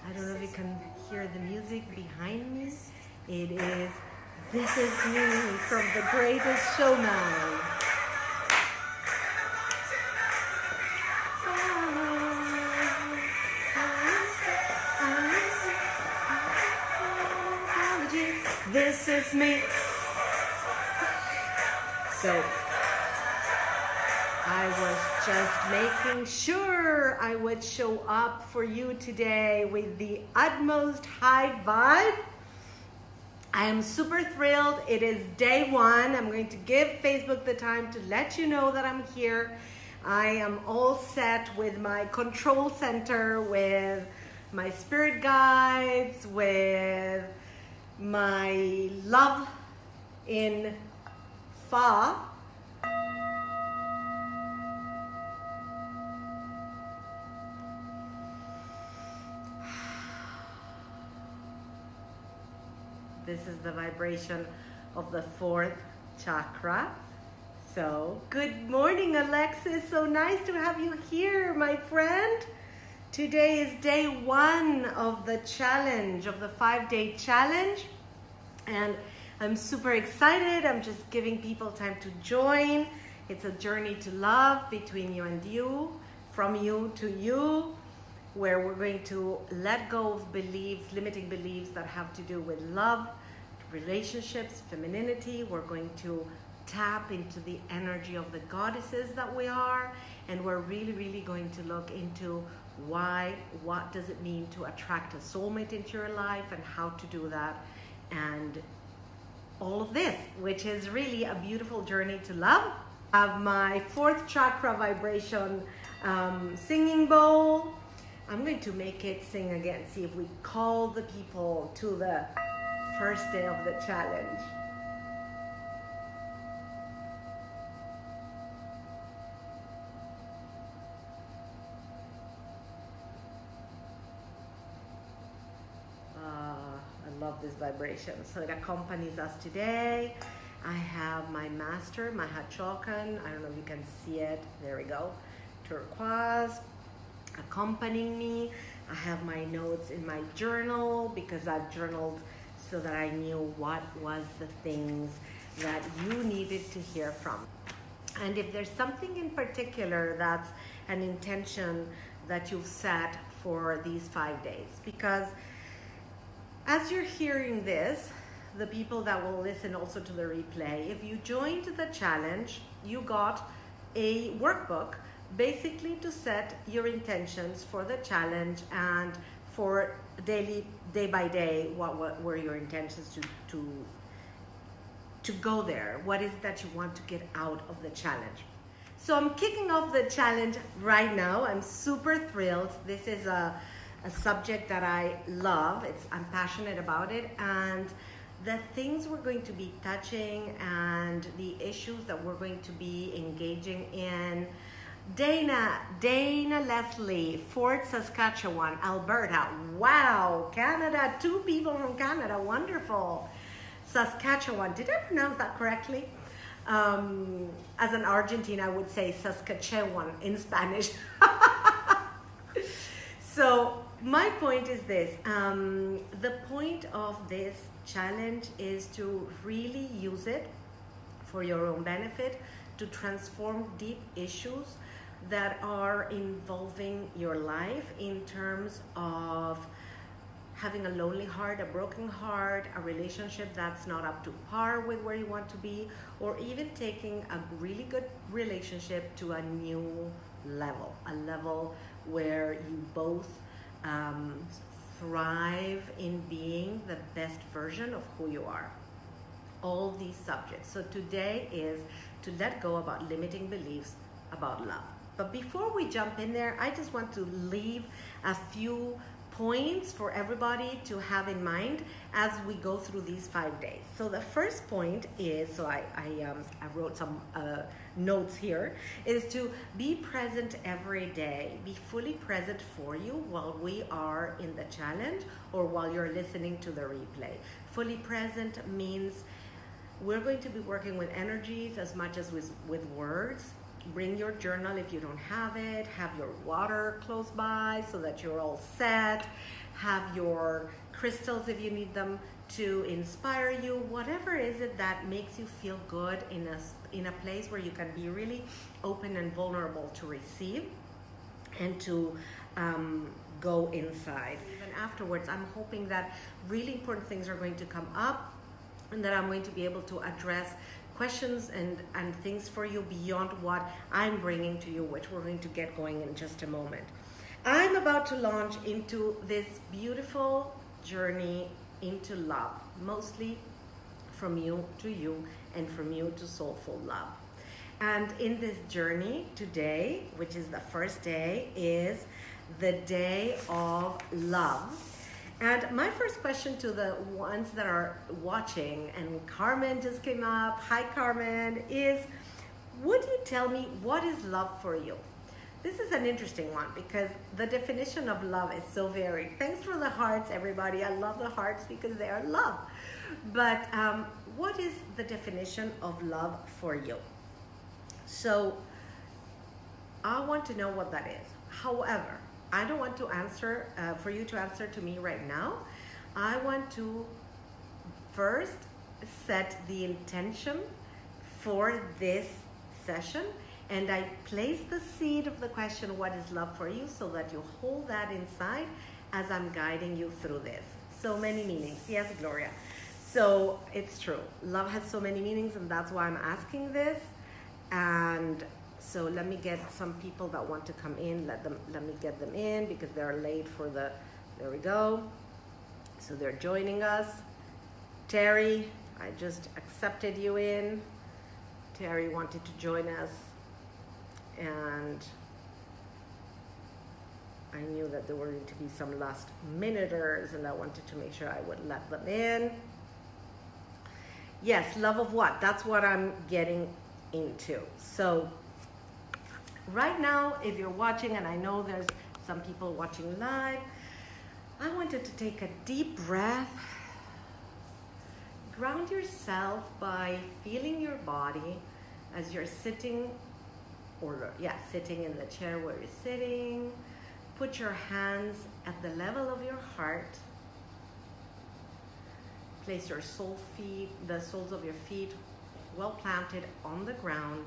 I don't know if you can hear the music behind me. It is This Is Me from The Greatest Showman. This is me. So I was just making sure I would show up for you today with the utmost high vibe. I am super thrilled. It is day one. I'm going to give Facebook the time to let you know that I'm here. I am all set with my control center, with my spirit guides, with my love in Fa. This is the vibration of the fourth chakra. So, good morning, Alexis. So nice to have you here, my friend. Today is day one of the challenge, of the 5-day challenge. And I'm super excited. I'm just giving people time to join. It's a journey to love between you and you, from you to you, where we're going to let go of beliefs, limiting beliefs that have to do with love, relationships, femininity. We're going to tap into the energy of the goddesses that we are, and we're really going to look into what does it mean to attract a soulmate into your life and how to do that, and all of this, which is really a beautiful journey to love. I have my fourth chakra vibration singing bowl. I'm going to make it sing again, see if we call the people to the first day of the challenge. I love this vibration. So it accompanies us today. I have my master, my Hachokan. I don't know if you can see it. There we go. Turquoise accompanying me. I have my notes in my journal because I've journaled so that I knew what was the things that you needed to hear from. And if there's something in particular that's an intention that you've set for these 5 days, because as you're hearing this, the people that will listen also to the replay, if you joined the challenge, you got a workbook basically to set your intentions for the challenge and for day by day, what were your intentions to go there? What is it that you want to get out of the challenge? So I'm kicking off the challenge right now. I'm super thrilled. This is a subject that I love. I'm passionate about it, and the things we're going to be touching and the issues that we're going to be engaging in. Dana Leslie, Fort Saskatchewan, Alberta. Wow, Canada, 2 people from Canada, wonderful. Saskatchewan, did I pronounce that correctly? As an Argentine, I would say Saskatchewan in Spanish. So my point is this, the point of this challenge is to really use it for your own benefit, to transform deep issues that are involving your life in terms of having a lonely heart, a broken heart, a relationship that's not up to par with where you want to be, or even taking a really good relationship to a new level, a level where you both thrive in being the best version of who you are. All these subjects. So today is to let go about limiting beliefs about love. But before we jump in there, I just want to leave a few points for everybody to have in mind as we go through these 5 days. So the first point is, so I wrote some notes here, is to be present every day. Be fully present for you while we are in the challenge or while you're listening to the replay. Fully present means we're going to be working with energies as much as with words. Bring your journal if you don't have it. Have your water close by so that you're all set. Have your crystals if you need them to inspire you. Whatever is it that makes you feel good in a place where you can be really open and vulnerable to receive and to go inside. Even afterwards, I'm hoping that really important things are going to come up and that I'm going to be able to address questions and things for you beyond what I'm bringing to you, which we're going to get going in just a moment. I'm about to launch into this beautiful journey into love, mostly from you to you and from you to soulful love. And in this journey today, which is the first day, is the day of love. And my first question to the ones that are watching, and Carmen just came up, hi Carmen, is would you tell me what is love for you? This is an interesting one because the definition of love is so varied. Thanks for the hearts, everybody. I love the hearts because they are love. But what is the definition of love for you? So I want to know what that is. However, I don't want to answer for you to answer to me right now. I want to first set the intention for this session, and I place the seed of the question, what is love for you, so that you hold that inside as I'm guiding you through this. So many meanings. Yes, Gloria. So it's true. Love has so many meanings, and that's why I'm asking this. And so let me get some people that want to come in. Let me get them in because they're late for the, there we go. So they're joining us. Terry, I just accepted you in. Terry wanted to join us. And I knew that there were going to be some last minuters and I wanted to make sure I would let them in. Yes, love of what? That's what I'm getting into. So right now, if you're watching, and I know there's some people watching live, I wanted to take a deep breath. Ground yourself by feeling your body as you're sitting, sitting in the chair where you're sitting. Put your hands at the level of your heart. Place your the soles of your feet well planted on the ground.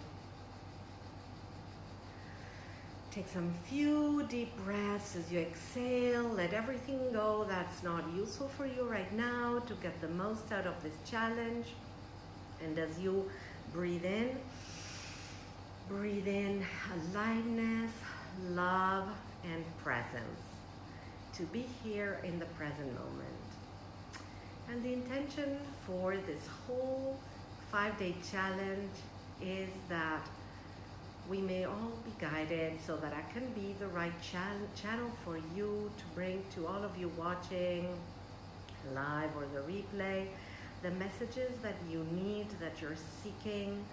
Take some few deep breaths as you exhale. Let everything go that's not useful for you right now to get the most out of this challenge. And as you breathe in aliveness, love, and presence. To be here in the present moment. And the intention for this whole 5-day challenge is that we may all be guided so that I can be the right channel for you to bring to all of you watching live or the replay, the messages that you need, that you're seeking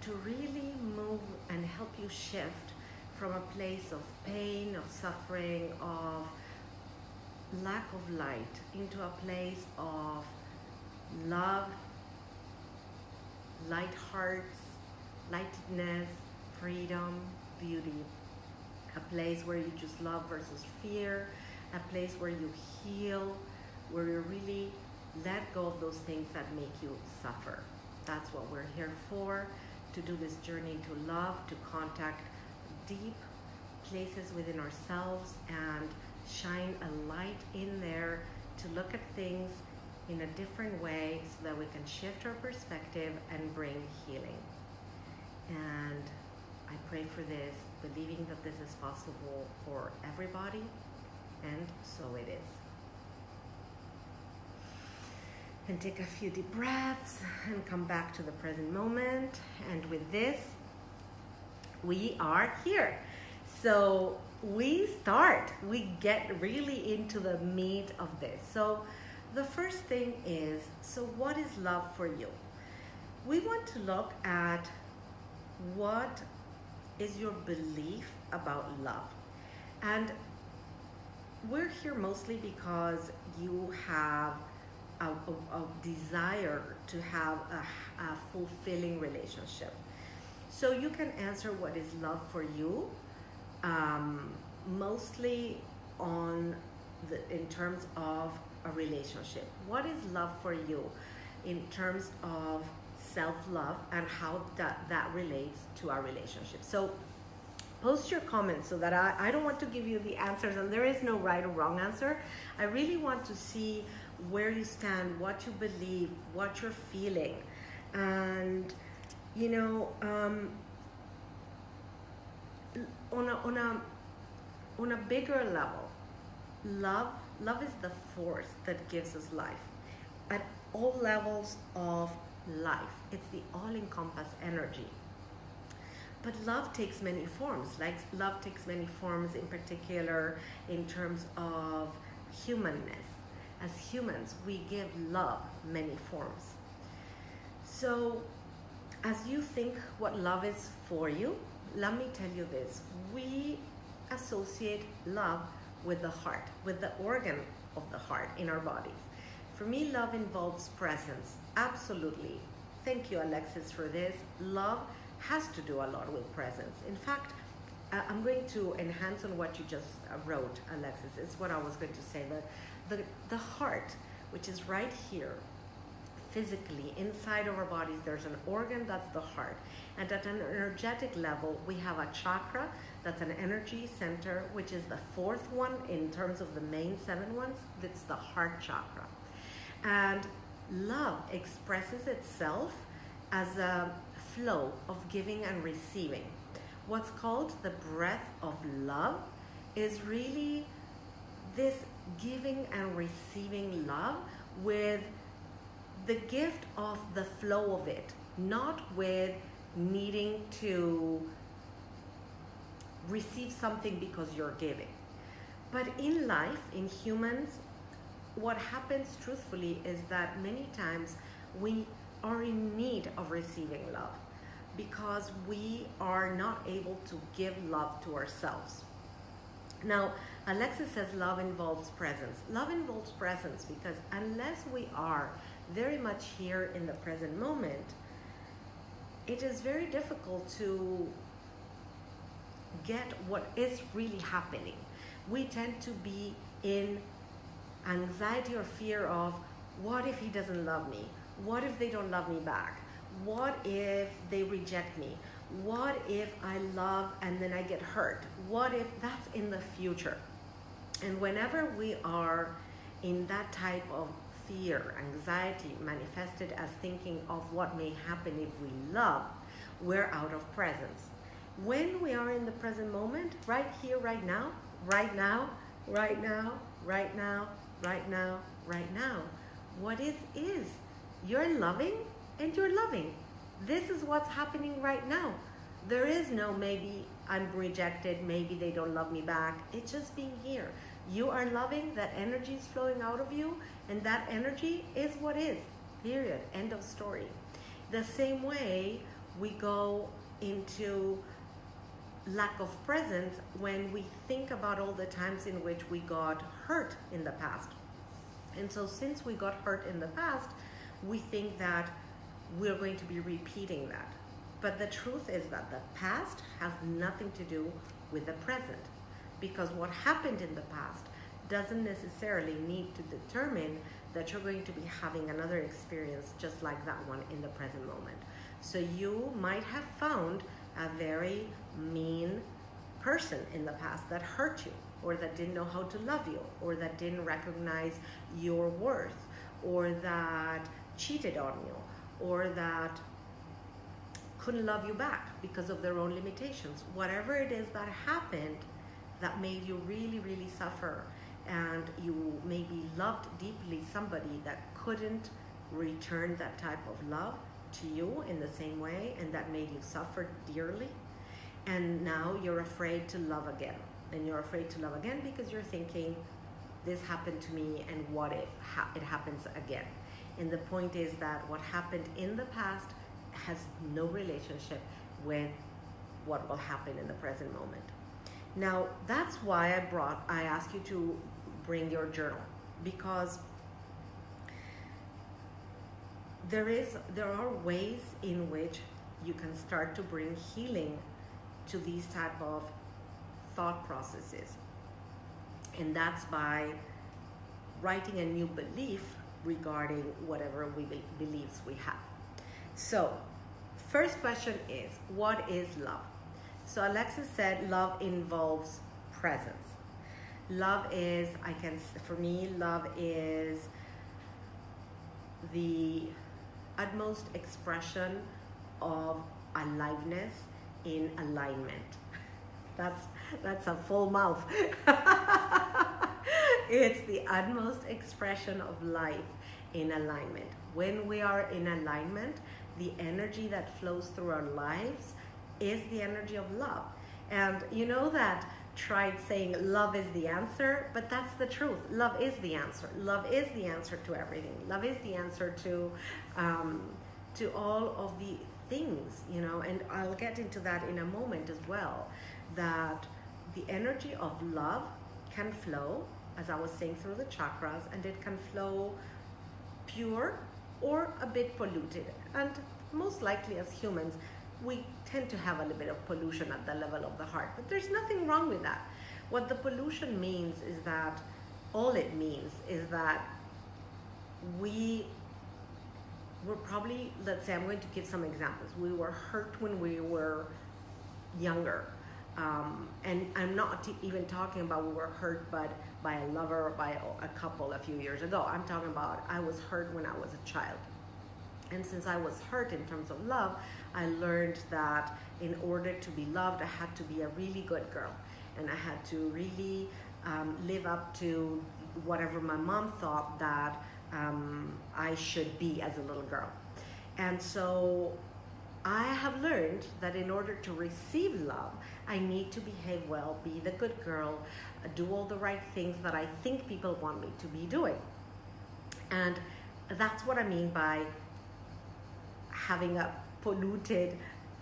to really move and help you shift from a place of pain, of suffering, of lack of light into a place of love, light hearts, lightness, freedom, beauty. A place where you just love versus fear, a place where you heal, where you really let go of those things that make you suffer. That's what we're here for, to do this journey to love, to contact deep places within ourselves and shine a light in there to look at things in a different way so that we can shift our perspective and bring healing. And I pray for this, believing that this is possible for everybody, and so it is. And take a few deep breaths and come back to the present moment. And with this, we are here. So we get really into the meat of this. So the first thing is, so what is love for you? We want to look at what is your belief about love. And we're here mostly because you have a desire to have a fulfilling relationship. So you can answer what is love for you, mostly in terms of a relationship. What is love for you in terms of self-love, and how that relates to our relationship? So post your comments, so that I don't want to give you the answers, and there is no right or wrong answer. I really want to see where you stand, what you believe, what you're feeling. And you know, on a bigger level, love is the force that gives us life at all levels of life. It's the all-encompass energy. But love takes many forms. Like, love takes many forms, in particular in terms of humanness. As humans, we give love many forms. So as you think what love is for you, let me tell you this. We associate love with the heart, with the organ of the heart in our bodies. For me, love involves presence. Absolutely. Thank you, Alexis, for this. Love has to do a lot with presence. In fact, I'm going to enhance on what you just wrote, Alexis. It's what I was going to say. The heart, which is right here, physically, inside of our bodies, there's an organ, that's the heart. And at an energetic level, we have a chakra, that's an energy center, which is the fourth one in terms of the main 7 ones. That's the heart chakra. And love expresses itself as a flow of giving and receiving. What's called the breath of love is really this giving and receiving love, with the gift of the flow of it, not with needing to receive something because you're giving. But in life, in humans, what happens truthfully is that many times we are in need of receiving love because we are not able to give love to ourselves. Now, Alexis says love involves presence. Love involves presence because unless we are very much here in the present moment, it is very difficult to get what is really happening. We tend to be in anxiety or fear of, what if he doesn't love me? What if they don't love me back? What if they reject me? What if I love and then I get hurt? What if that's in the future? And whenever we are in that type of fear, anxiety, manifested as thinking of what may happen if we love, we're out of presence. When we are in the present moment, right here, right now, right now, right now, right now, right now, right now, what is. You're loving and you're loving. This is what's happening right now. There is no maybe I'm rejected, maybe they don't love me back. It's just being here. You are loving, that energy is flowing out of you, and that energy is what is, period, end of story. The same way we go into lack of presence when we think about all the times in which we got hurt in the past. And so since we got hurt in the past, we think that we're going to be repeating that. But the truth is that the past has nothing to do with the present, because what happened in the past doesn't necessarily need to determine that you're going to be having another experience just like that one in the present moment. So you might have found a very mean person in the past that hurt you, or that didn't know how to love you, or that didn't recognize your worth, or that cheated on you, or that couldn't love you back because of their own limitations. Whatever it is that happened that made you really, really suffer, and you maybe loved deeply somebody that couldn't return that type of love to you in the same way, and that made you suffer dearly, and now you're afraid to love again. And you're afraid to love again because you're thinking, this happened to me, and what if it happens again? And the point is that what happened in the past has no relationship with what will happen in the present moment. Now, that's why I asked you to bring your journal, because there are ways in which you can start to bring healing to these type of thought processes. And that's by writing a new belief regarding whatever beliefs we have. So, first question is, what is love? So Alexis said love involves presence. Love is, for me, love is the utmost expression of aliveness in alignment. That's a full mouth. It's the utmost expression of life in alignment. When we are in alignment, the energy that flows through our lives is the energy of love. And you know that tried saying love is the answer, but that's the truth. Love is the answer. Love is the answer to everything. Love is the answer to all of the things, you know, and I'll get into that in a moment as well, that the energy of love can flow, as I was saying, through the chakras, and it can flow pure or a bit polluted. And most likely as humans, we tend to have a little bit of pollution at the level of the heart, but there's nothing wrong with that. What the pollution means is that, all it means is that we're probably, let's say, I'm going to give some examples. We were hurt when we were younger. And I'm not even talking about we were hurt but by a lover or by a couple a few years ago. I'm talking about I was hurt when I was a child. And since I was hurt in terms of love, I learned that in order to be loved, I had to be a really good girl. And I had to really live up to whatever my mom thought that I should be as a little girl. And so I have learned that in order to receive love, I need to behave well, be the good girl, do all the right things that I think people want me to be doing. And that's what I mean by having a polluted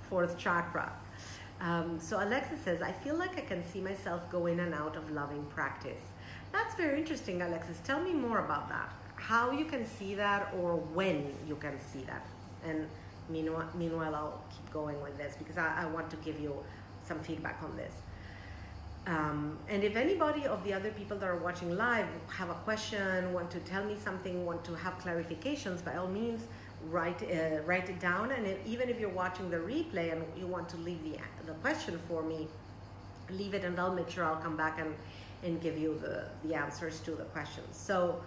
fourth chakra. So Alexis says, I feel like I can see myself go in and out of loving practice. That's very interesting, Alexis. Tell me more about that. How you can see that, or when you can see that. And meanwhile, I'll keep going with this because I want to give you some feedback on this. And if anybody of the other people that are watching live have a question, want to tell me something, want to have clarifications, by all means, write it down. And even if you're watching the replay and you want to leave the question for me, leave it, and I'll make sure I'll come back and give you the answers to the questions. So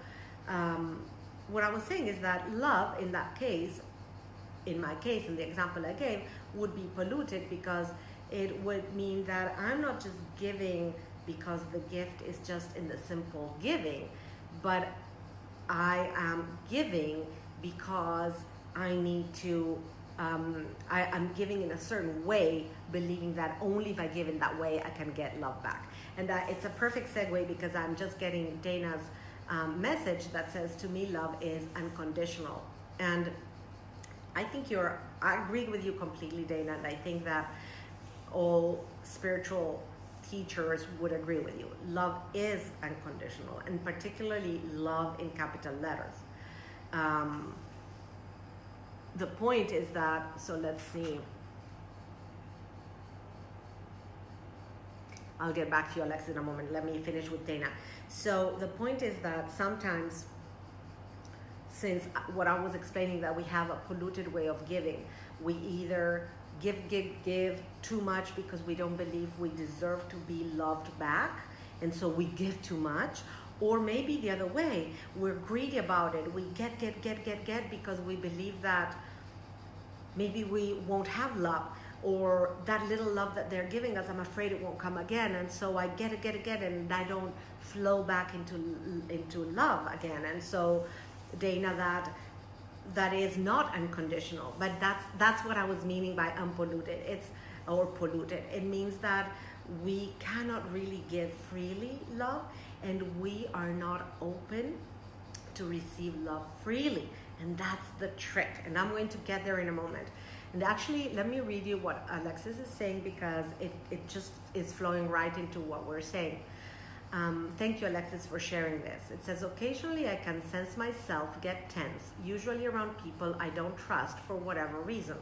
what I was saying is that love, in that case, in my case, in the example I gave, would be polluted because it would mean that I'm not just giving because the gift is just in the simple giving, but I am giving because I need to, I'm giving in a certain way, believing that only if I give in that way, I can get love back. And it's a perfect segue because I'm just getting Dana's message that says, to me, love is unconditional. And I agree with you completely, Dana, and I think that all spiritual teachers would agree with you. Love is unconditional, and particularly love in capital letters. The point is that, so let's see. I'll get back to you, Alex, in a moment. Let me finish with Dana. So the point is that sometimes, since what I was explaining, that we have a polluted way of giving, we either give too much because we don't believe we deserve to be loved back, and so we give too much. Or maybe the other way, we're greedy about it. We get because we believe that maybe we won't have love, or that little love that they're giving us, I'm afraid it won't come again. And so I get, and I don't flow back into love again. And so, Dana, that is not unconditional, but that's what I was meaning by unpolluted. Or polluted. It means that we cannot really give freely love, and we are not open to receive love freely. And that's the trick. And I'm going to get there in a moment. And actually, let me read you what Alexis is saying, because it just is flowing right into what we're saying. Thank you, Alexis, for sharing this. It says, occasionally I can sense myself get tense, usually around people I don't trust for whatever reason.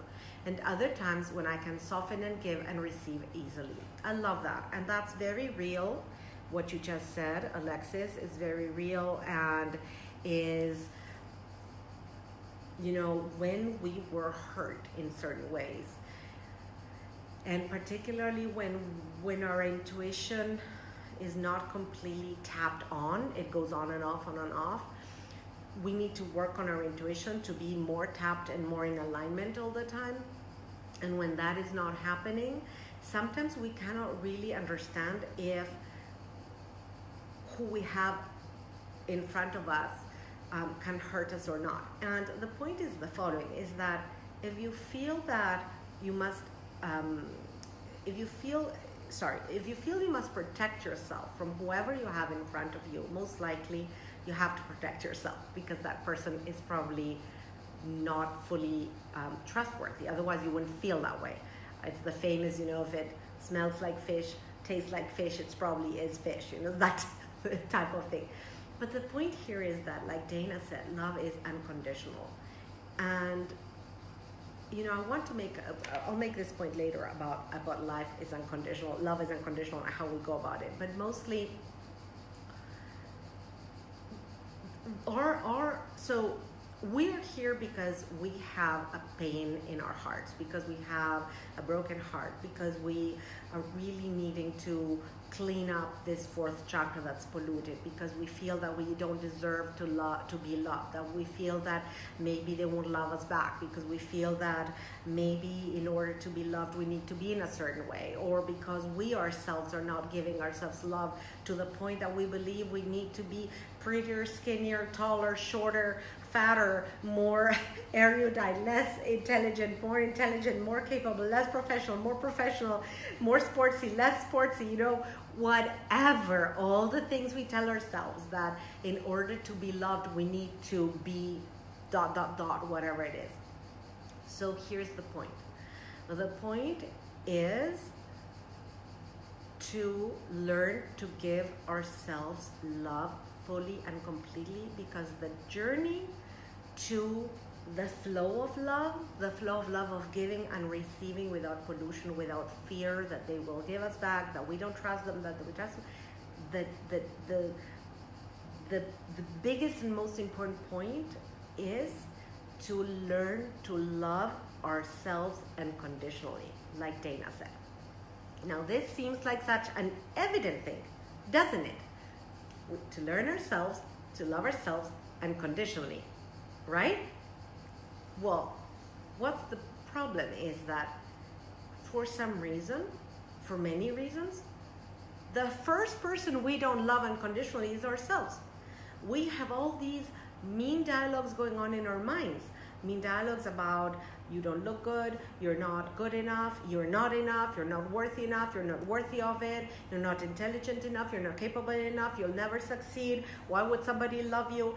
And other times when I can soften and give and receive easily. I love that. And that's very real. What you just said, Alexis, is very real and is, you know, when we were hurt in certain ways. And particularly when our intuition is not completely tapped on, it goes on and off, on and off. We need to work on our intuition to be more tapped and more in alignment all the time. And when that is not happening, sometimes we cannot really understand if who we have in front of us can hurt us or not. And the point is the following, is that if you feel that you must, if you feel you must protect yourself from whoever you have in front of you, most likely you have to protect yourself because that person is probably not fully trustworthy. Otherwise you wouldn't feel that way. It's the famous, you know, if it smells like fish, tastes like fish, it probably is fish, you know, that type of thing. But the point here is that, like Dana said, love is unconditional. And you know, I want to I'll make this point later about life is unconditional, love is unconditional, and how we go about it. But mostly, so we're here because we have a pain in our hearts, because we have a broken heart, because we are really needing to clean up this fourth chakra that's polluted, because we feel that we don't deserve to be loved, that we feel that maybe they won't love us back, because we feel that maybe in order to be loved we need to be in a certain way, or because we ourselves are not giving ourselves love to the point that we believe we need to be prettier, skinnier, taller, shorter, fatter, more erudite, less intelligent, more capable, less professional, more sportsy, less sportsy, you know, whatever, all the things we tell ourselves that in order to be loved we need to be ... whatever it is. So here's the point. The point is to learn to give ourselves love fully and completely, because the journey to the flow of love of giving and receiving without pollution, without fear that they will give us back, that we don't trust them, that we trust them, the biggest and most important point is to learn to love ourselves unconditionally, like Dana said. Now this seems like such an evident thing, doesn't it? To learn ourselves, to love ourselves unconditionally, right? Well, what's the problem is that for some reason, for many reasons, the first person we don't love unconditionally is ourselves. We have all these mean dialogues going on in our minds. Mean dialogues about you don't look good, you're not good enough, you're not worthy enough, you're not worthy of it, you're not intelligent enough, you're not capable enough, you'll never succeed, why would somebody love you?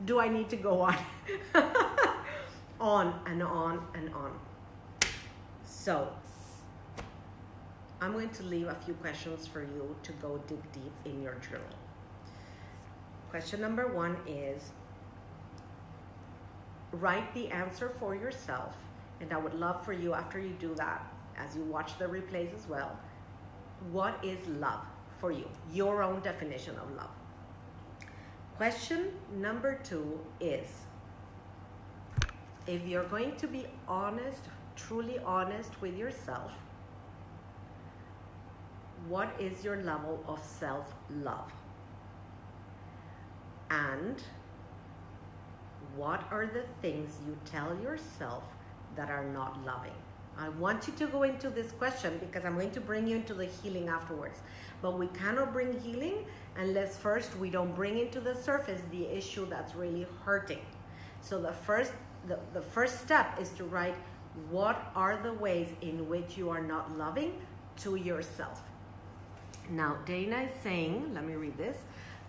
Do I need to go on? On and on and on. So, I'm going to leave a few questions for you to go dig deep in your journal. Question number 1 is, write the answer for yourself, and I would love for you, after you do that, as you watch the replays as well, what is love for you? Your own definition of love. Question number 2 is, if you're going to be honest, truly honest with yourself, what is your level of self-love? And what are the things you tell yourself that are not loving? I want you to go into this question because I'm going to bring you into the healing afterwards. But we cannot bring healing unless first we don't bring into the surface the issue that's really hurting. So the first step is to write, what are the ways in which you are not loving to yourself? Now, Dana is saying, let me read this.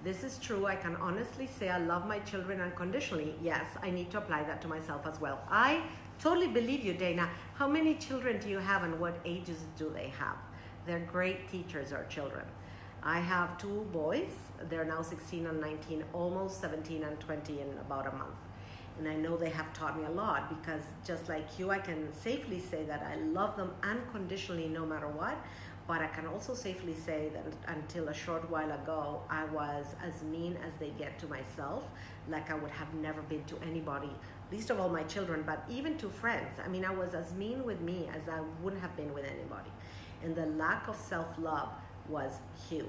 This is true. I can honestly say I love my children unconditionally. Yes, I need to apply that to myself as well. I totally believe you, Dana. How many children do you have and what ages do they have? They're great teachers, our children. I have two boys. They're now 16 and 19, almost 17 and 20 in about a month. And I know they have taught me a lot, because just like you, I can safely say that I love them unconditionally no matter what. But I can also safely say that until a short while ago, I was as mean as they get to myself, like I would have never been to anybody, least of all my children, but even to friends. I mean, I was as mean with me as I wouldn't have been with anybody. And the lack of self-love was huge.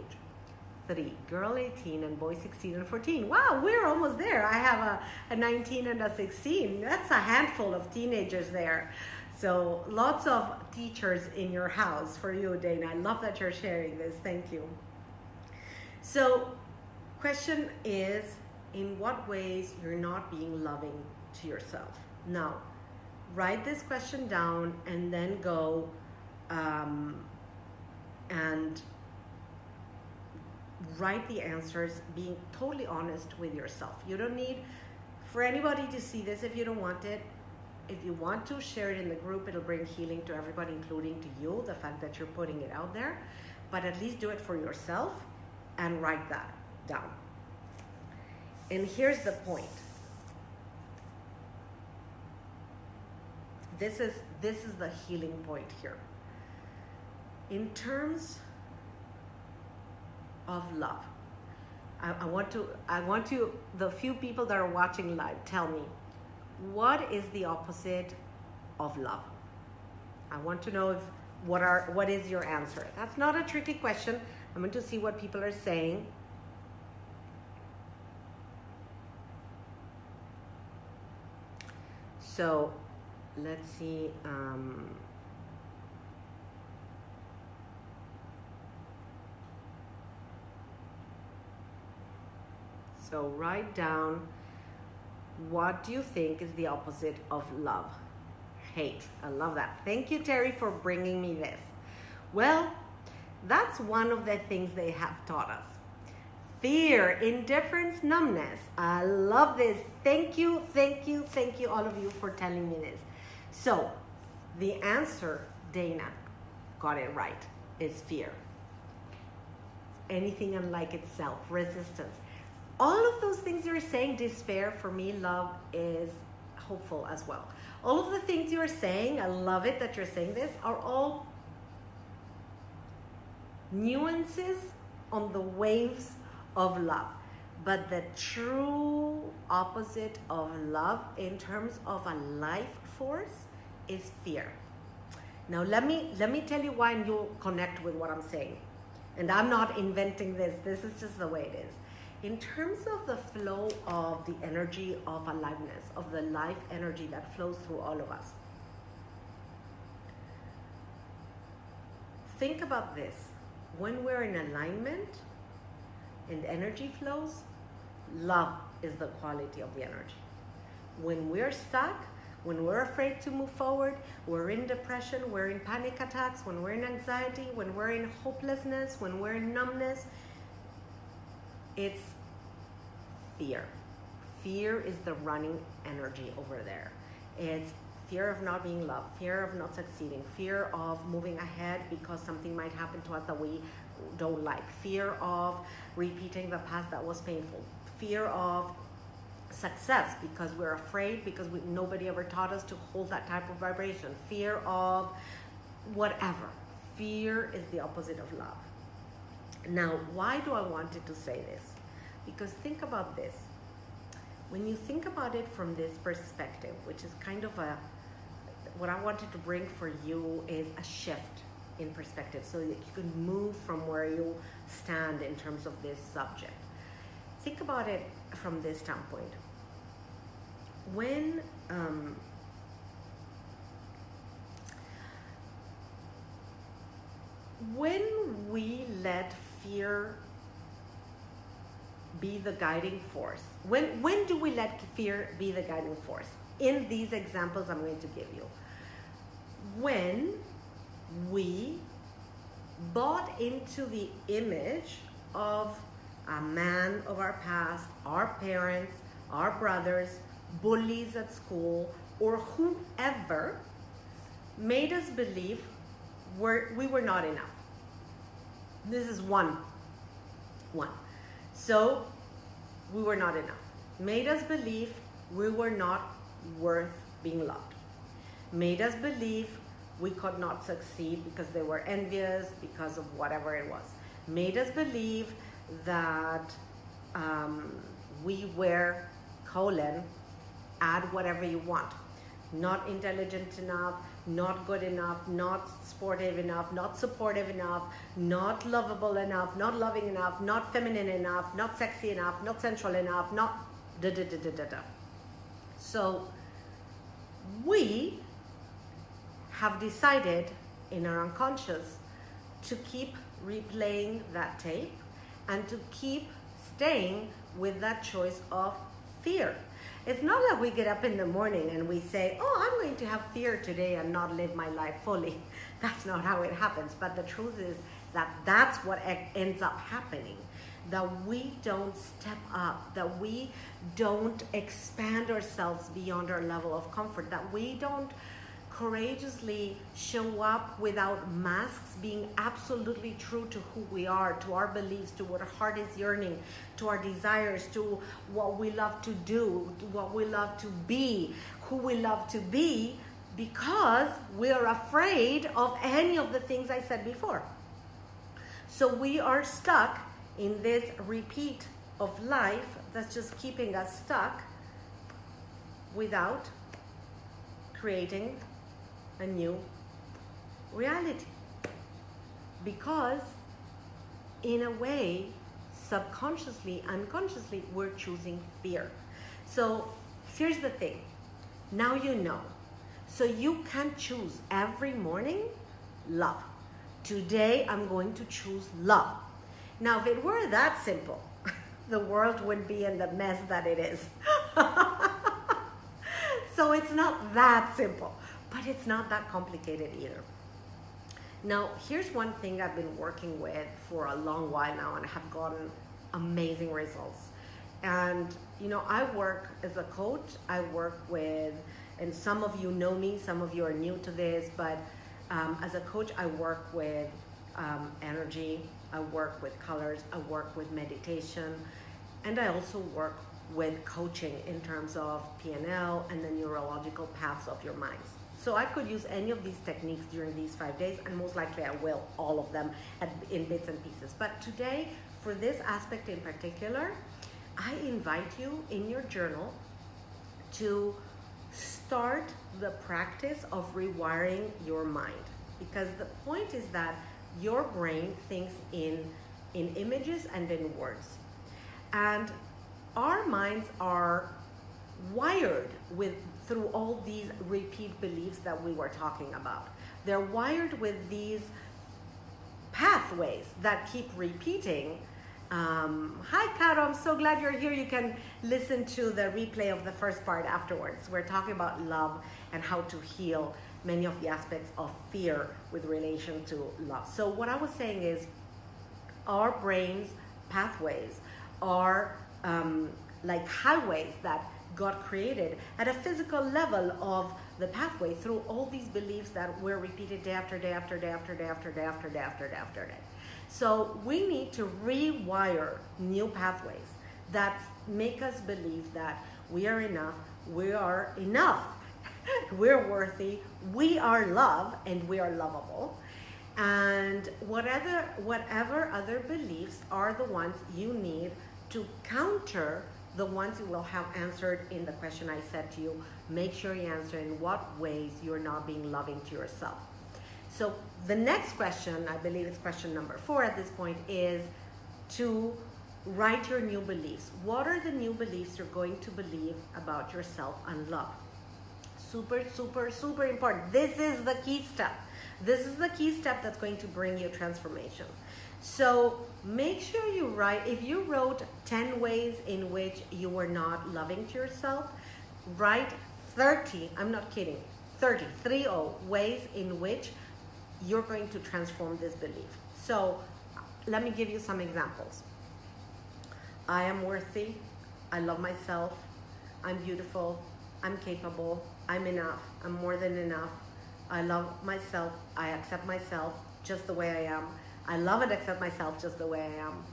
3, girl 18 and boy 16 and 14. Wow, we're almost there. I have a 19 and a 16. That's a handful of teenagers there. So lots of teachers in your house for you, Dana. I love that you're sharing this. Thank you. So question is, in what ways you're not being loving to yourself? Now, write this question down and then go and write the answers, being totally honest with yourself. You don't need for anybody to see this if you don't want it. If you want to, share it in the group. It'll bring healing to everybody, including to you, the fact that you're putting it out there. But at least do it for yourself and write that down. And here's the point. This is the healing point here. In terms of love, I want to, the few people that are watching live, tell me, what is the opposite of love? I want to know what is your answer. That's not a tricky question. I'm going to see what people are saying. So let's see. So write down, what do you think is the opposite of love? Hate. I love that. Thank you, Terry, for bringing me this. Well, that's one of the things they have taught us. Fear, indifference, numbness. I love this. Thank you, all of you, for telling me this. So the answer, Dana got it right, is fear. Anything unlike itself, resistance. All of those things you're saying, despair, for me, love is hopeful as well. All of the things you're saying, I love it that you're saying this, are all nuances on the waves of love. But the true opposite of love in terms of a life force is fear. Now let me tell you why, and you'll connect with what I'm saying. And I'm not inventing this. This is just the way it is. In terms of the flow of the energy of aliveness, of the life energy that flows through all of us. Think about this. When we're in alignment and energy flows, love is the quality of the energy. When we're stuck, when we're afraid to move forward, we're in depression, we're in panic attacks, when we're in anxiety, when we're in hopelessness, when we're in numbness, it's fear. Fear is the running energy over there. It's fear of not being loved, fear of not succeeding, fear of moving ahead because something might happen to us that we don't like, fear of repeating the past that was painful, fear of success because we're afraid, because nobody ever taught us to hold that type of vibration, fear of whatever. Fear is the opposite of love. Now, why do I wanted to say this? Because think about this. When you think about it from this perspective, which is kind of what I wanted to bring for you is a shift in perspective so that you can move from where you stand in terms of this subject. Think about it from this standpoint. When we let fear be the guiding force, when do we let fear be the guiding force? In these examples I'm going to give you. When we bought into the image of a man of our past, our parents, our brothers, bullies at school, or whoever made us believe we were not enough. This is one One. So we were not enough. Made us believe we were not worth being loved. Made us believe we could not succeed because they were envious, because of whatever it was. Made us believe that we were, add whatever you want. Not intelligent enough, not good enough, not sportive enough, not supportive enough, not lovable enough, not loving enough, not feminine enough, not sexy enough, not sensual enough, not da-da-da-da-da-da. So we have decided in our unconscious to keep replaying that tape and to keep staying with that choice of fear. It's not like we get up in the morning and we say, oh, I'm going to have fear today and not live my life fully. That's not how it happens. But the truth is that that's what ends up happening. That we don't step up, that we don't expand ourselves beyond our level of comfort, that we don't courageously show up without masks, being absolutely true to who we are, to our beliefs, to what our heart is yearning, to our desires, to what we love to do, to what we love to be, who we love to be, because we are afraid of any of the things I said before. So we are stuck in this repeat of life that's just keeping us stuck without creating a new reality. Because in a way, subconsciously, unconsciously, we're choosing fear. So here's the thing. Now you know. So you can choose every morning love. Today I'm going to choose love. Now if it were that simple, the world would be in the mess that it is. So it's not that simple. But it's not that complicated either. Now, here's one thing I've been working with for a long while now and have gotten amazing results. And, you know, I work as a coach. I work with, and some of you know me, some of you are new to this, but as a coach, I work with energy, I work with colors, I work with meditation, and I also work with coaching in terms of PNL and the neurological paths of your minds. So I could use any of these techniques during these 5 days, and most likely I will, all of them in bits and pieces. But today, for this aspect in particular, I invite you in your journal to start the practice of rewiring your mind. Because the point is that your brain thinks in images and in words. And our minds are wired through all these repeat beliefs that we were talking about. They're wired with these pathways that keep repeating. Hi, Caro, I'm so glad you're here. You can listen to the replay of the first part afterwards. We're talking about love and how to heal many of the aspects of fear with relation to love. So what I was saying is our brain's pathways are like highways that got created at a physical level of the pathway through all these beliefs that were repeated day after day after day after day after day after day after day after day. So we need to rewire new pathways that make us believe that we are enough, we're worthy, we are love, and we are lovable. And whatever other beliefs are the ones you need to counter the ones you will have answered in the question I said to you. Make sure you answer in what ways you're not being loving to yourself. So the next question, I believe it's question number 4 at this point, is to write your new beliefs. What are the new beliefs you're going to believe about yourself and love? Super, super, super important. This is the key step. This is the key step that's going to bring you transformation. So make sure you write, if you wrote 10 ways in which you were not loving to yourself, write 30, I'm not kidding, 30 ways in which you're going to transform this belief. So let me give you some examples. I am worthy, I love myself, I'm beautiful, I'm capable, I'm enough, I'm more than enough, I love myself, I accept myself just the way I am, I love and accept myself just the way I am.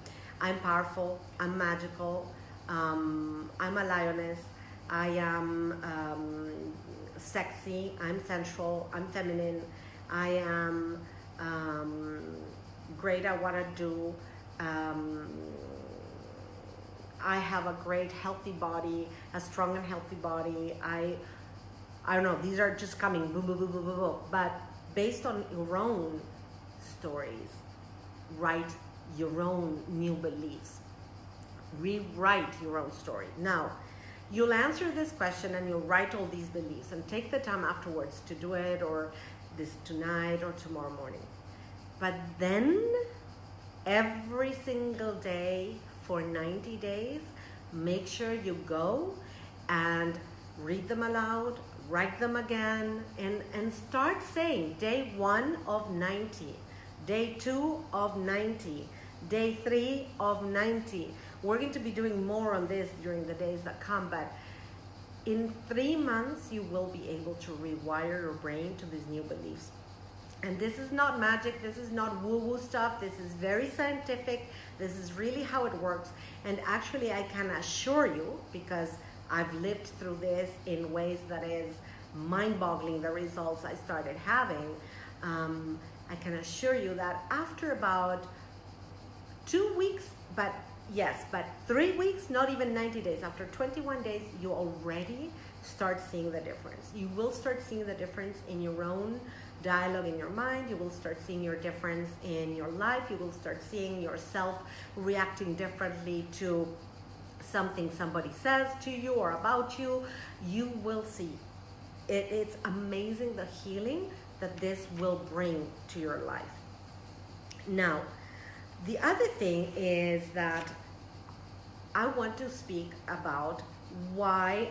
I'm powerful, I'm magical, I'm a lioness, I am sexy, I'm sensual, I'm feminine, I am great at what I do, I have a great healthy body, a strong and healthy body. I don't know, these are just coming boom, boom, boom, boom, boom, boom. But based on your own stories, write your own new beliefs. Rewrite your own story. Now, you'll answer this question and you'll write all these beliefs and take the time afterwards to do it, or this tonight or tomorrow morning. But then every single day for 90 days, make sure you go and read them aloud, write them again, and start saying day 1 of 90, day 2 of 90, day 3 of 90. We're going to be doing more on this during the days that come, but in 3 months, you will be able to rewire your brain to these new beliefs. And this is not magic, this is not woo-woo stuff, this is very scientific, this is really how it works. And actually I can assure you, because I've lived through this in ways that is mind-boggling, the results I started having, I can assure you that after about 2 weeks, but 3 weeks, not even 90 days, after 21 days, you already start seeing the difference. You will start seeing the difference in your own dialogue in your mind. You will start seeing your difference in your life. You will start seeing yourself reacting differently to something somebody says to you or about you. You will see. It's amazing the healing that this will bring to your life. Now, the other thing is that I want to speak about why,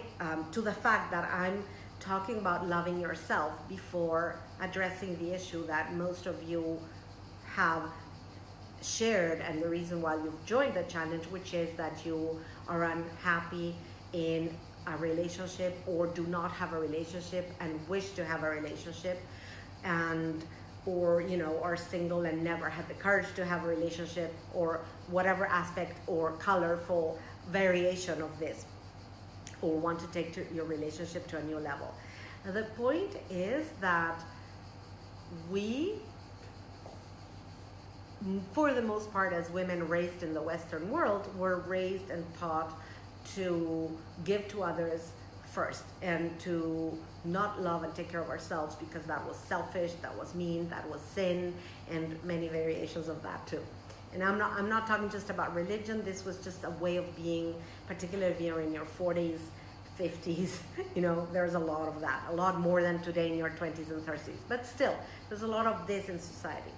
to the fact that I'm talking about loving yourself before addressing the issue that most of you have shared, and the reason why you've joined the challenge, which is that you are unhappy in a relationship or do not have a relationship and wish to have a relationship, and or are single and never had the courage to have a relationship, or whatever aspect or colorful variation of this, or want to take your relationship to a new level. Now, the point is that we, for the most part, as women raised in the Western world, were raised and taught to give to others first and to not love and take care of ourselves, because that was selfish, that was mean, that was sin, and many variations of that too. And I'm not talking just about religion. This was just a way of being, particularly if you're in your 40s, 50s, there's a lot of that, a lot more than today in your 20s and 30s. But still, there's a lot of this in society.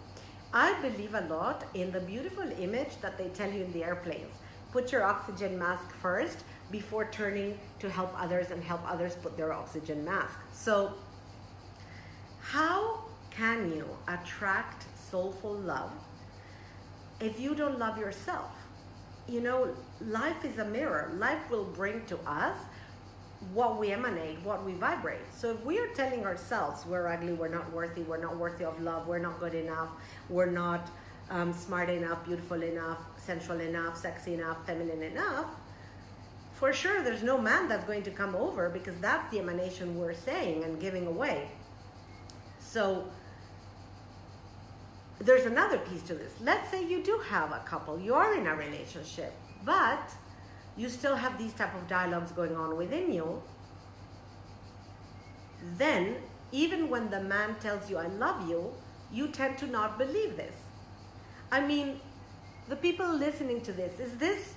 I believe a lot in the beautiful image that they tell you in the airplanes. Put your oxygen mask first before turning to help others, and help others put their oxygen mask. So how can you attract soulful love if you don't love yourself? Life is a mirror. Life will bring to us what we emanate, what we vibrate. So if we are telling ourselves we're ugly, we're not worthy of love, we're not good enough, we're not smart enough, beautiful enough, sensual enough, sexy enough, feminine enough, for sure there's no man that's going to come over, because that's the emanation we're saying and giving away. So there's another piece to this. Let's say you do have a couple, you are in a relationship, but you still have these type of dialogues going on within you. Then, even when the man tells you, I love you, you tend to not believe this. I mean, the people listening to this, is this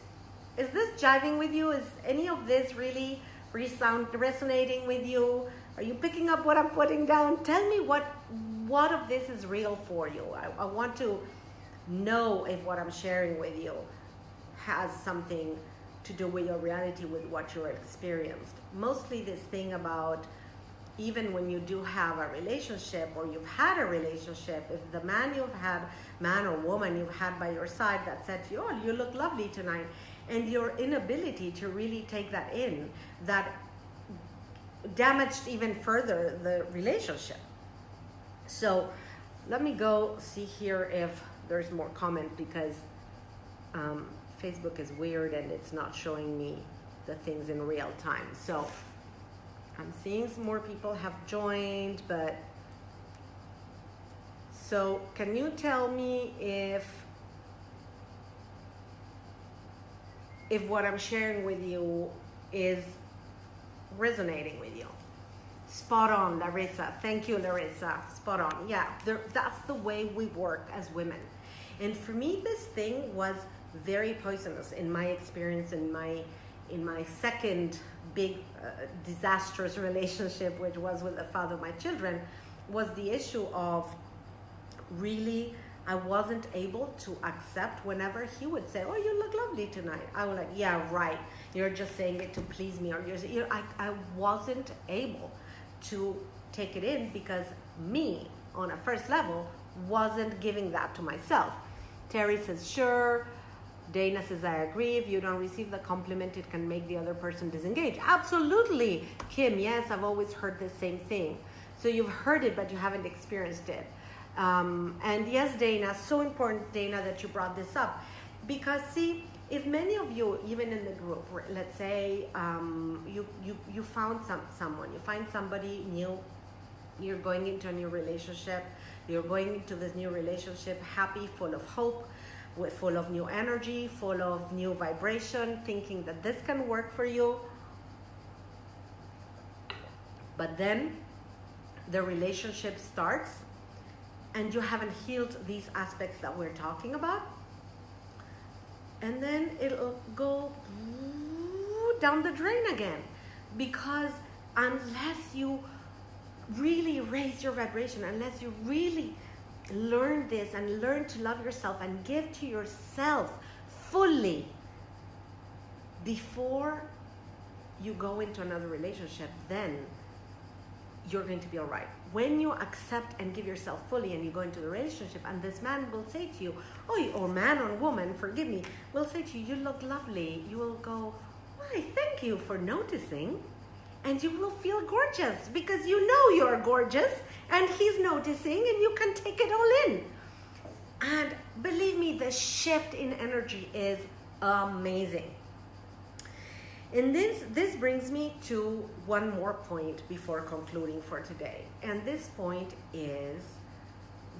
jiving with you? Is any of this really resonating with you? Are you picking up what I'm putting down? Tell me what of this is real for you. I want to know if what I'm sharing with you has something to do with your reality, with what you experienced. Mostly this thing about, even when you do have a relationship or you've had a relationship, if the man or woman you've had by your side that said to you, oh, you look lovely tonight, and your inability to really take that in, that damaged even further the relationship. So let me go see here if there's more comment, because Facebook is weird and it's not showing me the things in real time. So I'm seeing some more people have joined, but so can you tell me if what I'm sharing with you is resonating with you? Spot on, Larissa. Thank you, Larissa. Spot on. Yeah, that's the way we work as women. And for me, this thing was very poisonous in my experience, in my second big disastrous relationship, which was with the father of my children, was the issue of really, I wasn't able to accept whenever he would say, "Oh, you look lovely tonight." I was like, "Yeah, right. You're just saying it to please me," or I wasn't able to take it in because me, on a first level, wasn't giving that to myself. Terry says, "Sure." Dana says, "I agree. If you don't receive the compliment, it can make the other person disengage." Absolutely. Kim, yes, I've always heard the same thing. So you've heard it, but you haven't experienced it. And yes, Dana, so important, Dana, that you brought this up. Because see, if many of you, even in the group, let's say you found someone, you find somebody new, you're going into a new relationship, you're going into this new relationship happy, full of hope, full of new energy, full of new vibration, thinking that this can work for you. But then the relationship starts and you haven't healed these aspects that we're talking about. And then it'll go down the drain again. Because unless you really raise your vibration, unless you really learn this and learn to love yourself and give to yourself fully before you go into another relationship, then you're going to be all right. When you accept and give yourself fully and you go into the relationship and this man will say to you, or man or woman, forgive me, will say to you, "You look lovely," you will go, "Why, thank you for noticing." And you will feel gorgeous because you know you're gorgeous and he's noticing and you can take it all in. And believe me, the shift in energy is amazing. And this brings me to one more point before concluding for today. And this point is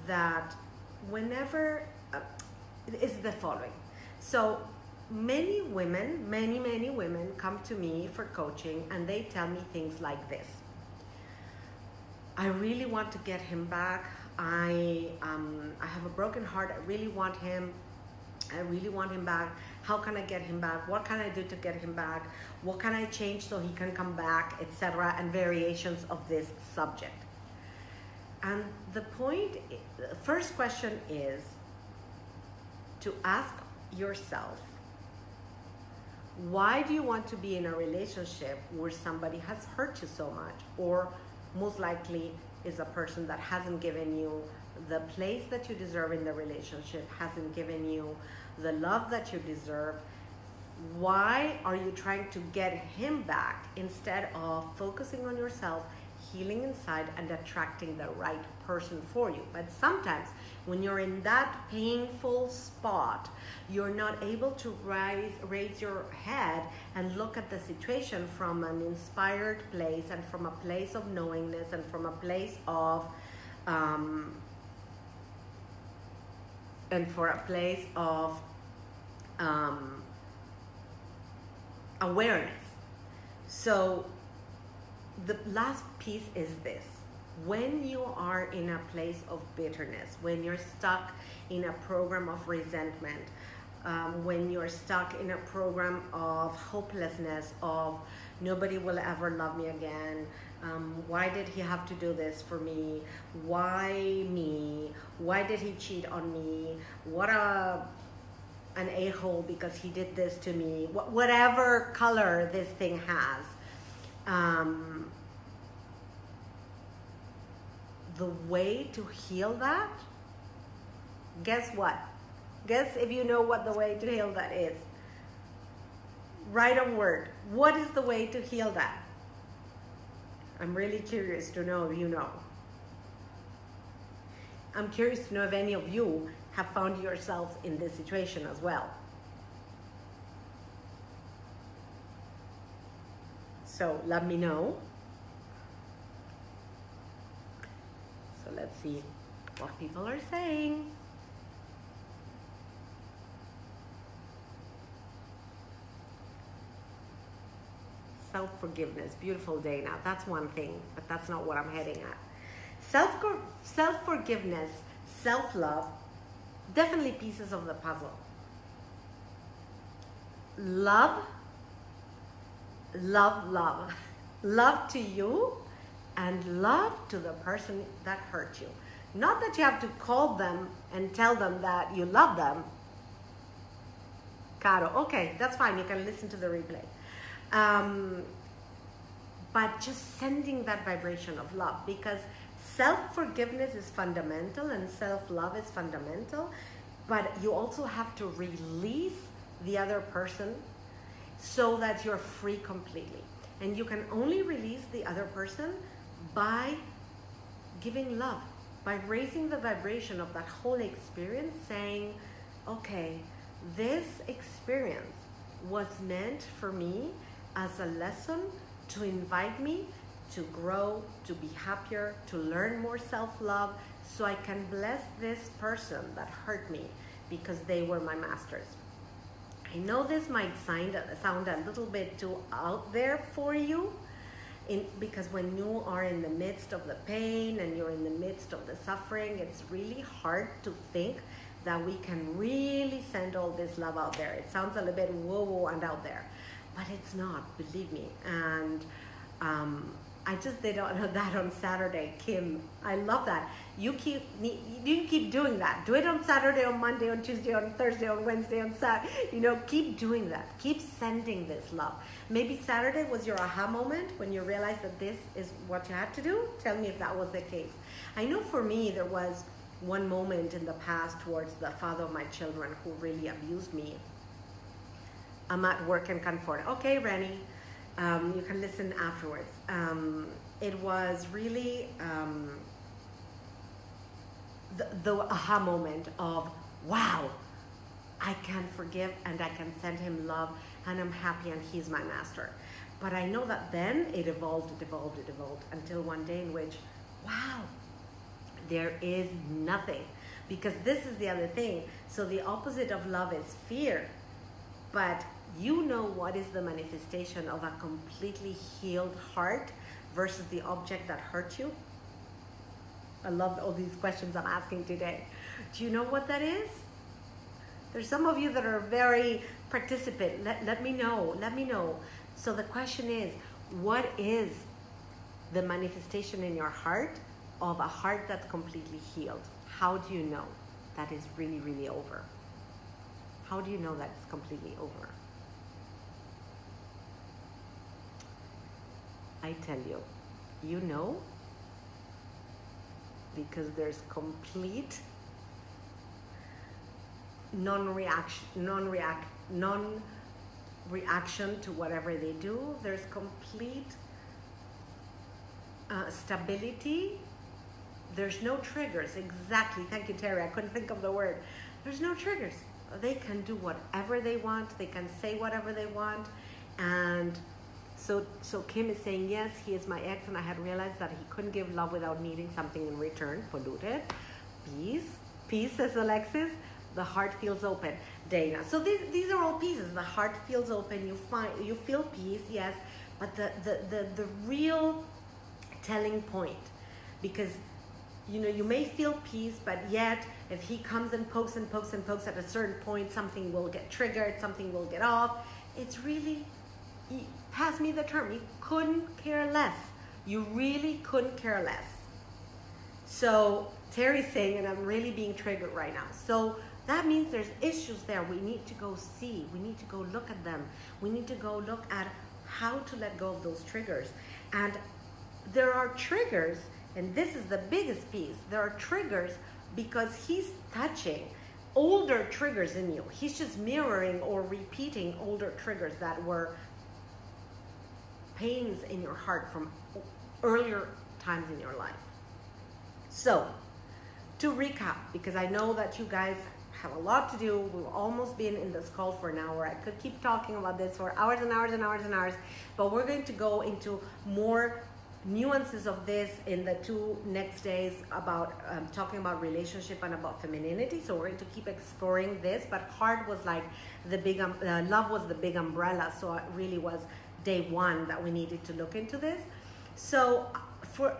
that whenever, is the following. So many women come to me for coaching and they tell me things like this. "I really want to get him back. I have a broken heart. I really want him back. How can I get him back? What can I do to get him back? What can I change so he can come back?" etc. and variations of this subject. And the first question is to ask yourself, why do you want to be in a relationship where somebody has hurt you so much, or most likely is a person that hasn't given you the place that you deserve in the relationship, hasn't given you the love that you deserve? Why are you trying to get him back instead of focusing on yourself, healing inside, and attracting the right person for you? But sometimes when you're in that painful spot, you're not able to raise your head and look at the situation from an inspired place and from a place of knowingness and from a place of awareness. So the last piece is this: when you are in a place of bitterness, when you're stuck in a program of resentment, when you're stuck in a program of hopelessness, of nobody will ever love me again, why did he have to do this for me, why me, why did he cheat on me, what an a-hole because he did this to me, whatever color this thing has, the way to heal that, guess what? Guess if you know what the way to heal that is. Write a word. What is the way to heal that? I'm really curious to know if you know. I'm curious to know if any of you have found yourselves in this situation as well. So let me know. So let's see what people are saying. Self-forgiveness, beautiful day. Now that's one thing, but that's not what I'm heading at. Self-forgiveness, self-love, definitely pieces of the puzzle. Love, love, love. Love to you and love to the person that hurt you. Not that you have to call them and tell them that you love them. Caro, okay, that's fine. You can listen to the replay. But just sending that vibration of love, because self-forgiveness is fundamental and self-love is fundamental, but you also have to release the other person so that you're free completely. And you can only release the other person by giving love, by raising the vibration of that whole experience, saying, okay, this experience was meant for me as a lesson to invite me to grow, to be happier, to learn more self-love, so I can bless this person that hurt me because they were my masters. I know this might sound a little bit too out there for you, because when you are in the midst of the pain and you're in the midst of the suffering, it's really hard to think that we can really send all this love out there. It sounds a little bit woo-woo and out there, but it's not, believe me. And I just did that on Saturday, Kim. I love that. You keep doing that. Do it on Saturday, on Monday, on Tuesday, on Thursday, on Wednesday, on Saturday. You know, keep doing that. Keep sending this love. Maybe Saturday was your aha moment when you realized that this is what you had to do. Tell me if that was the case. I know for me, there was one moment in the past towards the father of my children who really abused me. I'm at work in Canford. Okay, Rennie. You can listen afterwards. It was really the aha moment of, wow, I can forgive and I can send him love and I'm happy and he's my master. But I know that then it evolved until one day in which, wow, there is nothing. Because this is the other thing. So the opposite of love is fear. But you know what is the manifestation of a completely healed heart versus the object that hurt you? I love all these questions I'm asking today. Do you know what that is? There's some of you that are very participant. Let me know. Let me know. So the question is, what is the manifestation in your heart of a heart that's completely healed? How do you know that is really, really over? How do you know that it's completely over? I tell you, you know, because there's complete non-reaction to whatever they do. There's complete stability. There's no triggers. Exactly. Thank you, Terry. I couldn't think of the word. There's no triggers. They can do whatever they want. They can say whatever they want. And so Kim is saying, yes, he is my ex, and I had realized that he couldn't give love without needing something in return. Polluted. Peace, says Alexis. The heart feels open. Dana. So these are all pieces. The heart feels open. You feel peace, yes. But the real telling point, because you know, you may feel peace, but yet if he comes and pokes and pokes and pokes at a certain point, something will get triggered, something will get off. It's really, pass me the term, you couldn't care less. You really couldn't care less. So Terry's saying, and I'm really being triggered right now. So that means there's issues there. We need to go see. We need to go look at them. We need to go look at how to let go of those triggers. And there are triggers, and this is the biggest piece. There are triggers because he's touching older triggers in you. He's just mirroring or repeating older triggers that were pains in your heart from earlier times in your life. So, to recap, because I know that you guys have a lot to do. We've almost been in this call for an hour. I could keep talking about this for hours and hours and hours and hours, but we're going to go into more nuances of this in the 2 next days about talking about relationship and about femininity. So we're going to keep exploring this, but heart was like the big love was the big umbrella, so it really was day 1 that we needed to look into this. So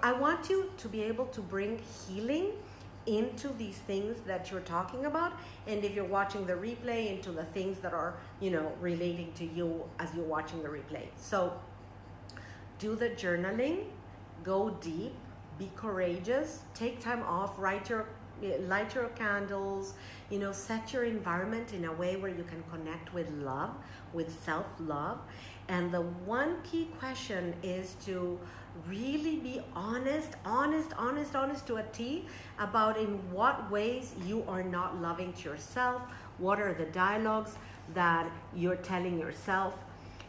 I want you to be able to bring healing into these things that you're talking about, and if you're watching the replay, into the things that are, you know, relating to you as you're watching the replay. So do the journaling, go deep, be courageous, take time off, light your candles, you know, set your environment in a way where you can connect with love, with self-love. And the one key question is to really be honest to a T about in what ways you are not loving to yourself. What are the dialogues that you're telling yourself?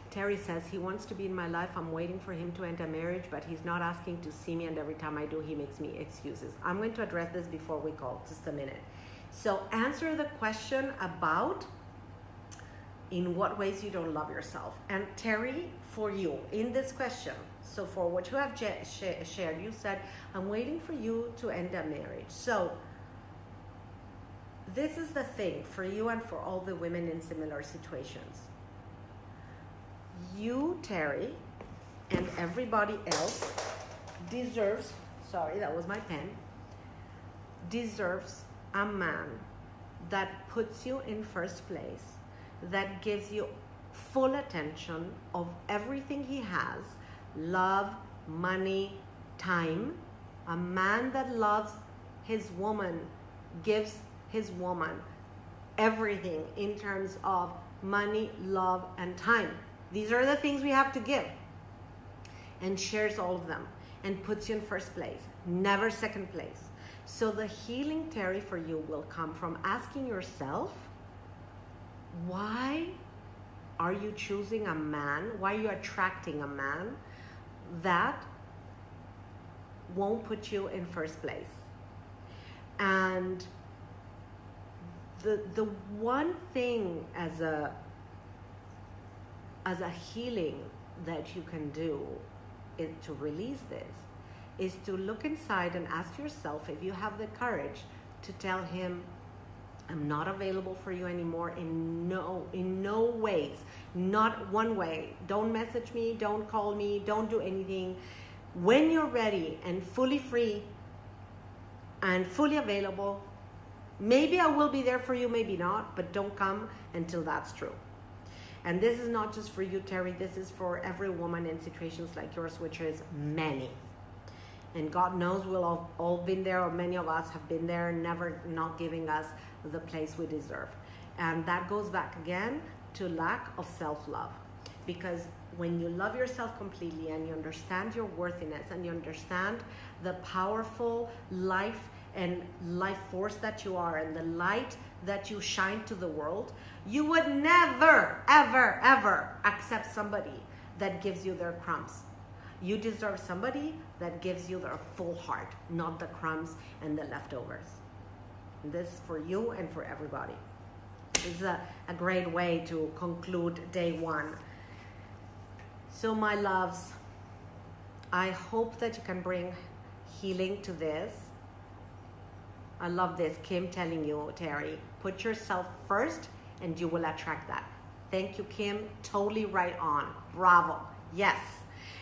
Terry says, he wants to be in my life. I'm waiting for him to end a marriage, but he's not asking to see me, and every time I do, he makes me excuses. I'm going to address this before we call, just a minute. So answer the question about in what ways you don't love yourself. And Terry, for you, in this question, so for what you have shared, you said, I'm waiting for you to end a marriage. So this is the thing for you and for all the women in similar situations. You, Terry, and everybody else deserves, sorry, that was my pen, deserves a man that puts you in first place, that gives you full attention of everything he has, love, money, time. A man that loves his woman, gives his woman everything in terms of money, love, and time. These are the things we have to give, and shares all of them and puts you in first place, never second place. So the healing, Terry, for you will come from asking yourself, why are you choosing a man? Why are you attracting a man that won't put you in first place? And the one thing as a healing that you can do is to release this, is to look inside and ask yourself if you have the courage to tell him, I'm not available for you anymore in no ways, not one way. Don't message me, don't call me, don't do anything. When you're ready and fully free and fully available, maybe I will be there for you, maybe not, but don't come until that's true. And this is not just for you, Terry, this is for every woman in situations like yours, which is many. And God knows we'll all been there, or many of us have been there, never not giving us the place we deserve. And that goes back again to lack of self-love. Because when you love yourself completely and you understand your worthiness and you understand the powerful life and life force that you are and the light that you shine to the world, you would never, ever, ever accept somebody that gives you their crumbs. You deserve somebody that gives you their full heart, not the crumbs and the leftovers. This is for you and for everybody. This is a great way to conclude day 1. So my loves, I hope that you can bring healing to this. I love this, Kim telling you, Terry, put yourself first and you will attract that. Thank you, Kim, totally right on, bravo, yes.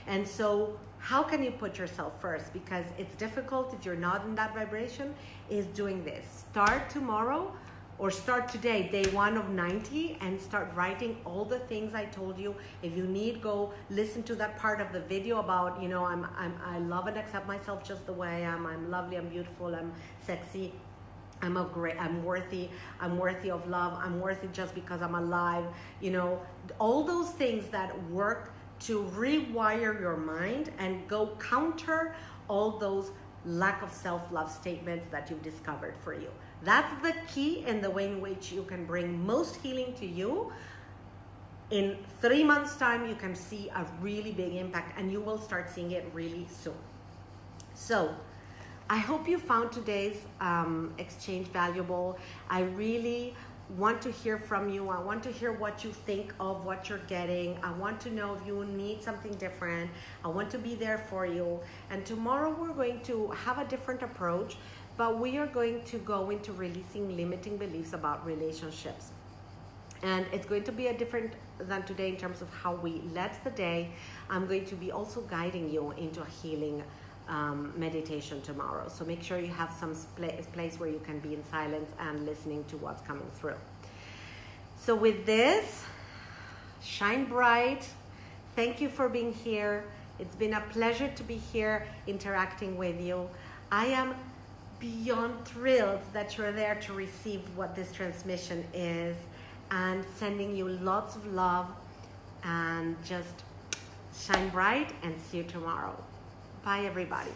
And so how can you put yourself first? Because it's difficult if you're not in that vibration, is doing this. Start tomorrow or start today, day 1 of 90, and start writing all the things I told you. If you need, go listen to that part of the video about, you know, I love and accept myself just the way I am. I'm lovely, I'm beautiful, I'm sexy. I'm worthy of love. I'm worthy just because I'm alive. You know, all those things that work to rewire your mind and go counter all those lack of self-love statements that you've discovered for you. That's the key and the way in which you can bring most healing to you. In 3 months' time, you can see a really big impact, and you will start seeing it really soon. So I hope you found today's exchange valuable. I really want to hear from you. I want to hear what you think of what you're getting. I want to know if you need something different. I want to be there for you. And tomorrow we're going to have a different approach, but we are going to go into releasing limiting beliefs about relationships. And it's going to be a different than today in terms of how we led the day. I'm going to be also guiding you into a healing meditation tomorrow. So make sure you have some place where you can be in silence and listening to what's coming through. So with this, shine bright. Thank you for being here. It's been a pleasure to be here interacting with you. I am beyond thrilled that you're there to receive what this transmission is, and sending you lots of love, and just shine bright and see you tomorrow. Bye everybody.